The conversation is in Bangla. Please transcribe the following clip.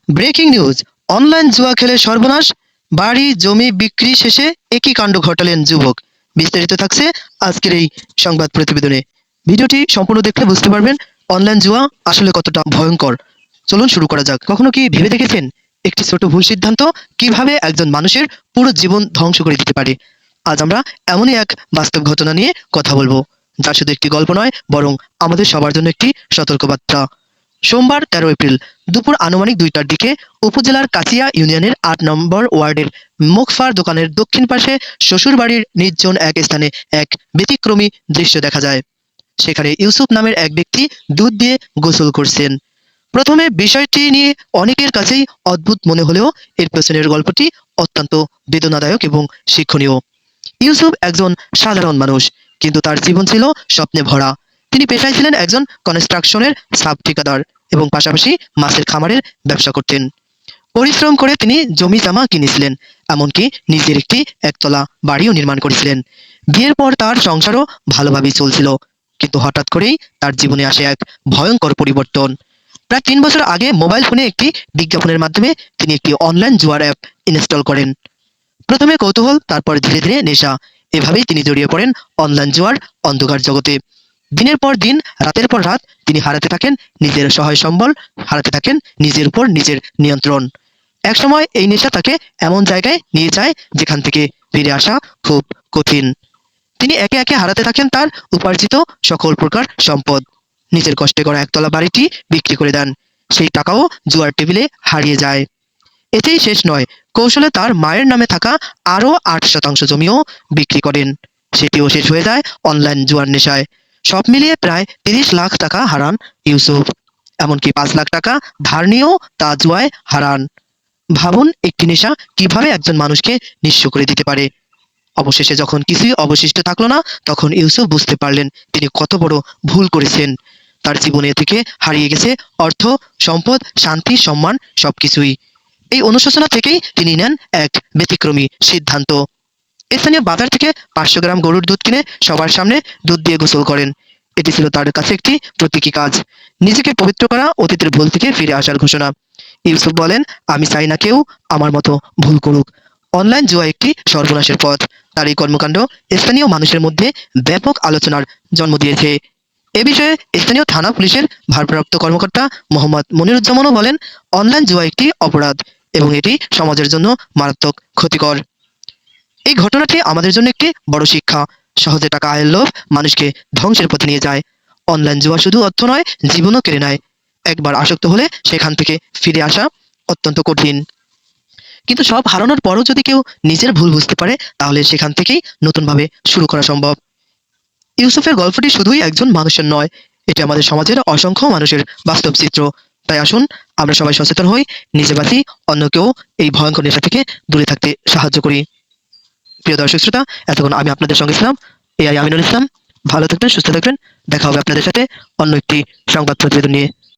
ব্রেকিং নিউজ, অনলাইন জুয়া খেলে সর্বনাশ, বাড়ি জমি বিক্রি শেষে একই কাণ্ড ঘটালেন যুবক। বিস্তারিত থাকছে আজকের এই সংবাদ প্রতিবেদনে। ভিডিওটি সম্পূর্ণ দেখলে বুঝতে পারবেন অনলাইন জুয়া আসলে কতটা ভয়ঙ্কর। চলুন শুরু করা যাক। কখনো কি ভেবে দেখেছেন একটি ছোট ভুল সিদ্ধান্ত কিভাবে একজন মানুষের পুরো জীবন ধ্বংস করে দিতে পারে? আজ আমরা এমনই এক বাস্তব ঘটনা নিয়ে কথা বলবো, যা শুধু একটি গল্প নয়, বরং আমাদের সবার জন্য একটি সতর্কবার্তা। সোমবার ১৩ এপ্রিল দুপুর আনুমানিক ২টার দিকে উপজেলার কাচিয়া ইউনিয়নের ৮ নম্বর ওয়ার্ডের মুখফার দোকানের দক্ষিণ পাশে শ্বশুরবাড়ির নির্জন এক স্থানে এক ব্যতিক্রমী দৃশ্য দেখা যায়। সেখানে ইউসুফ নামের এক ব্যক্তি দুধ দিয়ে গোসল করছেন। প্রথমে বিষয়টি নিয়ে অনেকের কাছেই অদ্ভুত মনে হলেও এর পেছনের গল্পটি অত্যন্ত বেদনাদায়ক এবং শিক্ষণীয়। ইউসুফ একজন সাধারণ মানুষ, কিন্তু তার জীবন ছিল স্বপ্নে ভরা। তিনি পেশায় ছিলেন একজন কনস্ট্রাকশনের সাব ঠিকাদার এবং পাশাপাশি মাছের খামারের ব্যবসা করতেন। পরিশ্রম করে তিনি জমি জমা কিনেছিলেন, এমনকি নিজের একটি একতলা বাড়িও নির্মাণ করেছিলেন। বিয়ের পর তার সংসারও ভালোভাবেই চলছিল, কিন্তু হঠাৎ করেই তার জীবনে আসে এক ভয়ঙ্কর পরিবর্তন। প্রায় ৩ বছর আগে মোবাইল ফোনে একটি বিজ্ঞাপনের মাধ্যমে তিনি একটি অনলাইন জুয়ার অ্যাপ ইনস্টল করেন। প্রথমে কৌতূহল, তারপর ধীরে ধীরে নেশা। এভাবেই তিনি জড়িয়ে পড়েন অনলাইন জুয়ার অন্ধকার জগতে। দিনের পর দিন, রাতের পর রাত তিনি হারাতে থাকেন নিজের সহায় সম্বল, হারাতে থাকেন নিজের উপর নিজের নিয়ন্ত্রণ। একসময় এই নেশা তাকে এমন জায়গায় নিয়ে যায় যেখান থেকে ফিরে আসা খুব কঠিন। তিনি একে একে হারাতে থাকেন তার উপার্জিত সকল প্রকার সম্পদ। নিজের কষ্টে করা একতলা বাড়িটি বিক্রি করে দেন, সেই টাকাও জুয়ার টেবিলে হারিয়ে যায়। এতেই শেষ নয়, কৌশলে তার মায়ের নামে থাকা আরও ৮% জমিও বিক্রি করেন। সেটিও শেষ হয়ে যায় অনলাইন জুয়ার নেশায়। সব মিলিয়ে প্রায় ৩০ লাখ টাকা হারান ইউসুফ। এমনকি ৫ লাখ টাকা ধার নিয়েও তা জুয়ায় হারান। ভাবুন, একটি নেশা কিভাবে একজন মানুষকে নিঃস্ব করে দিতে পারে। অবশেষে যখন কিছুই অবশিষ্ট থাকলো না, তখন ইউসুফ বুঝতে পারলেন তিনি কত বড় ভুল করেছেন। তার জীবনে থেকে হারিয়ে গেছে অর্থ, সম্পদ, শান্তি, সম্মান, সবকিছুই। এই অনুশোচনা থেকেই তিনি নেন এক ব্যতিক্রমী সিদ্ধান্ত। স্থানীয় বাজার থেকে ৫০০ গ্রাম গরুর দুধ কিনে সবার সামনে দুধ দিয়ে গোসল করেন। এটি ছিল তার কাছে একটি প্রতীকী কাজ, নিজেকে পবিত্র করা, অতীতের ভুল থেকে ফিরে আসার ঘোষণা। ইউসুফ বলেন, আমি চাই না কেউ আমার মতো ভুল করুক। অনলাইন জুয়া একটি সর্বনাশের পথ। তার এই কর্মকাণ্ড স্থানীয় মানুষের মধ্যে ব্যাপক আলোচনার জন্ম দিয়েছে। এ বিষয়ে স্থানীয় থানা পুলিশের ভারপ্রাপ্ত কর্মকর্তা মোহাম্মদ মনিরুজ্জামানও বলেন, অনলাইন জুয়া একটি অপরাধ এবং এটি সমাজের জন্য মারাত্মক ক্ষতিকর। এই ঘটনাটি আমাদের জন্য একটি বড় শিক্ষা। সহজে টাকা আয়ের লোভ মানুষকে ধ্বংসের পথে নিয়ে যায়। অনলাইন জুয়া শুধু অর্থ নয়, জীবনও কেড়ে নেয়। একবার আসক্ত হলে সেখান থেকে ফিরে আসা অত্যন্ত কঠিন। কিন্তু সব হারানোর পরও যদি কেউ নিজের ভুল বুঝতে পারে, তাহলে সেখান থেকেই নতুনভাবে শুরু করা সম্ভব। ইউসুফের গল্পটি শুধুই একজন মানুষের নয়, এটি আমাদের সমাজের অসংখ্য মানুষের বাস্তব চিত্র। তাই আসুন আমরা সবাই সচেতন হই, নিজে বাঁচি, অন্যকেও এই ভয়ঙ্কর নেশা থেকে দূরে থাকতে সাহায্য করি। প্রিয় দর্শক শ্রোতা, এতক্ষণ আমি আপনাদের সঙ্গে ছিলাম এআই আমিনুল ইসলাম। ভালো থাকবেন, সুস্থ থাকবেন। দেখা হবে আপনাদের সাথে অন্য একটি সংবাদ প্রতিবেদন নিয়ে।